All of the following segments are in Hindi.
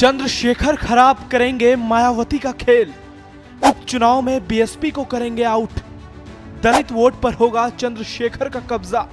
चंद्रशेखर खराब करेंगे मायावती का खेल। उपचुनाव में बीएसपी को करेंगे आउट। दलित वोट पर होगा चंद्रशेखर का कब्जा।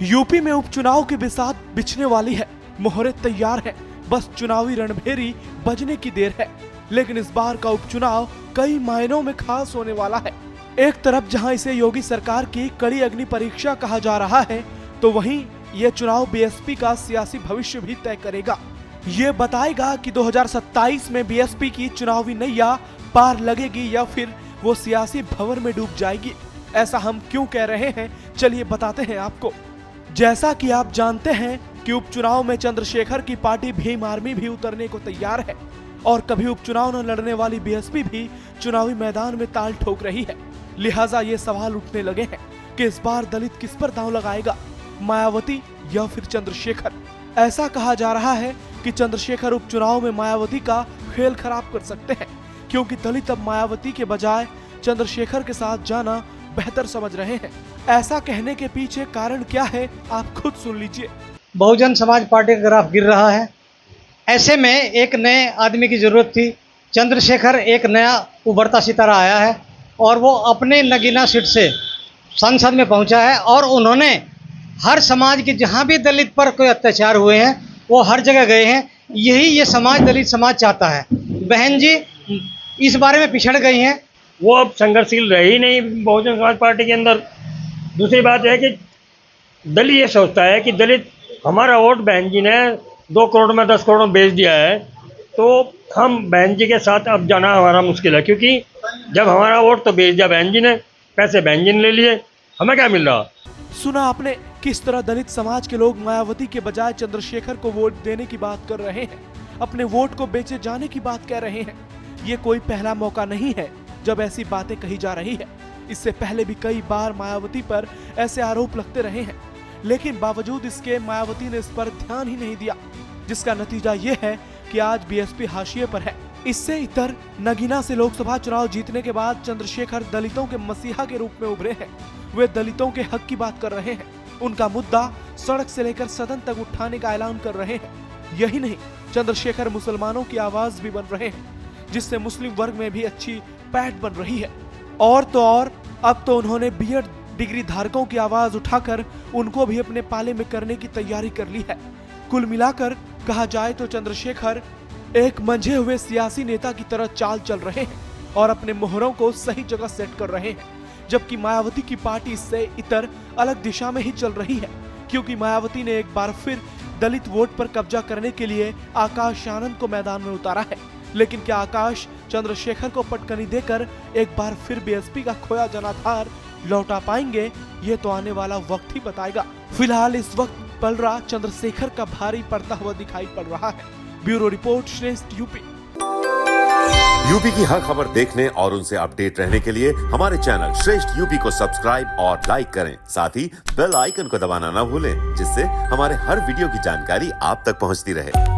यूपी में उपचुनाव की बिसात बिछने वाली है। मोहरे तैयार हैं, बस चुनावी रणभेरी बजने की देर है। लेकिन इस बार का उपचुनाव कई मायनों में खास होने वाला है। एक तरफ जहां इसे योगी सरकार की कड़ी अग्नि परीक्षा कहा जा रहा है, तो वहीं यह चुनाव बीएसपी का सियासी भविष्य भी तय करेगा। ये बताएगा कि 2027 में बीएसपी की चुनावी नैया पार लगेगी या फिर वो सियासी भंवर में डूब जाएगी। ऐसा हम क्यों कह रहे हैं, चलिए बताते हैं आपको। जैसा कि आप जानते हैं कि उपचुनाव में चंद्रशेखर की पार्टी भीम आर्मी भी उतरने को तैयार है और कभी उपचुनाव न लड़ने वाली बीएसपी भी चुनावी मैदान में ताल ठोक रही है। लिहाजा ये सवाल उठने लगे हैं कि इस बार दलित किस पर दांव लगाएगा, मायावती या फिर चंद्रशेखर। ऐसा कहा जा रहा है कि चंद्रशेखर उपचुनाव में मायावती का खेल खराब कर सकते हैं, क्योंकि दलित अब मायावती के बजाय चंद्रशेखर के साथ जाना बेहतर समझ रहे हैं। ऐसा कहने के पीछे कारण क्या है, आप खुद सुन लीजिए। बहुजन समाज पार्टी का ग्राफ गिर रहा है। ऐसे में एक नए आदमी की जरूरत थी। चंद्रशेखर एक नया उभरता सितारा आया है और वो अपने नगीना सीट से संसद में पहुंचा है और उन्होंने हर समाज के जहां भी दलित पर कोई अत्याचार हुए हैं वो हर जगह गए हैं। यही ये समाज दलित समाज चाहता है। बहन जी इस बारे में पिछड़ गई हैं। वो अब संघर्षशील रहे ही नहीं बहुजन समाज पार्टी के अंदर। दूसरी बात है कि दलित ये सोचता है कि दलित हमारा वोट बहन जी ने 2 करोड़ में 10 करोड़ में बेच दिया है, तो हम बहन जी के साथ अब जाना हमारा मुश्किल है, क्योंकि जब हमारा वोट तो बेच दिया बहन जी ने, पैसे बहन जी ने ले लिए, हमें क्या मिल रहा। सुना आपने किस तरह दलित समाज के लोग मायावती के बजाय चंद्रशेखर को वोट देने की बात कर रहे हैं, अपने वोट को बेचे जाने की बात कह रहे हैं। ये कोई पहला मौका नहीं है जब ऐसी बातें कही जा रही है। इससे पहले भी कई बार मायावती पर ऐसे आरोप लगते रहे हैं, लेकिन बावजूद इसके मायावती ने इस पर ध्यान ही नहीं दिया, जिसका नतीजा ये है कि आज बीएसपी हाशिए पर है। इससे इतर नगीना से लोकसभा चुनाव जीतने के बाद चंद्रशेखर दलितों के मसीहा के रूप में उभरे हैं। वे दलितों के हक की बात कर रहे हैं, उनका मुद्दा सड़क से लेकर सदन तक उठाने का ऐलान कर रहे हैं। यही नहीं, चंद्रशेखर मुसलमानों की आवाज भी बन रहे हैं, जिससे मुस्लिम वर्ग में भी अच्छी पैठ बन रही है। और तो और अब तो उन्होंने बीएड डिग्री धारकों की आवाज उठाकर उनको भी अपने पाले में करने की तैयारी कर ली है। कुल मिलाकर कहा जाए तो चंद्रशेखर एक मंझे हुए सियासी नेता की तरह चाल चल रहे हैं और अपने मोहरों को सही जगह सेट कर रहे हैं, जबकि मायावती की पार्टी इससे इतर अलग दिशा में ही चल रही है, क्योंकि मायावती ने एक बार फिर दलित वोट पर कब्जा करने के लिए आकाश आनंद को मैदान में उतारा है। लेकिन क्या आकाश चंद्रशेखर को पटकनी देकर एक बार फिर बीएसपी का खोया जनाधार लौटा पाएंगे, ये तो आने वाला वक्त ही बताएगा। फिलहाल इस वक्त पलड़ा चंद्रशेखर का भारी पड़ता हुआ दिखाई पड़ रहा है। ब्यूरो रिपोर्ट, श्रेष्ठ यूपी। यूपी की हर खबर देखने और उनसे अपडेट रहने के लिए हमारे चैनल श्रेष्ठ यूपी को सब्सक्राइब और लाइक करें। साथ ही बेल आइकन को दबाना ना भूलें, जिससे हमारे हर वीडियो की जानकारी आप तक पहुंचती रहे।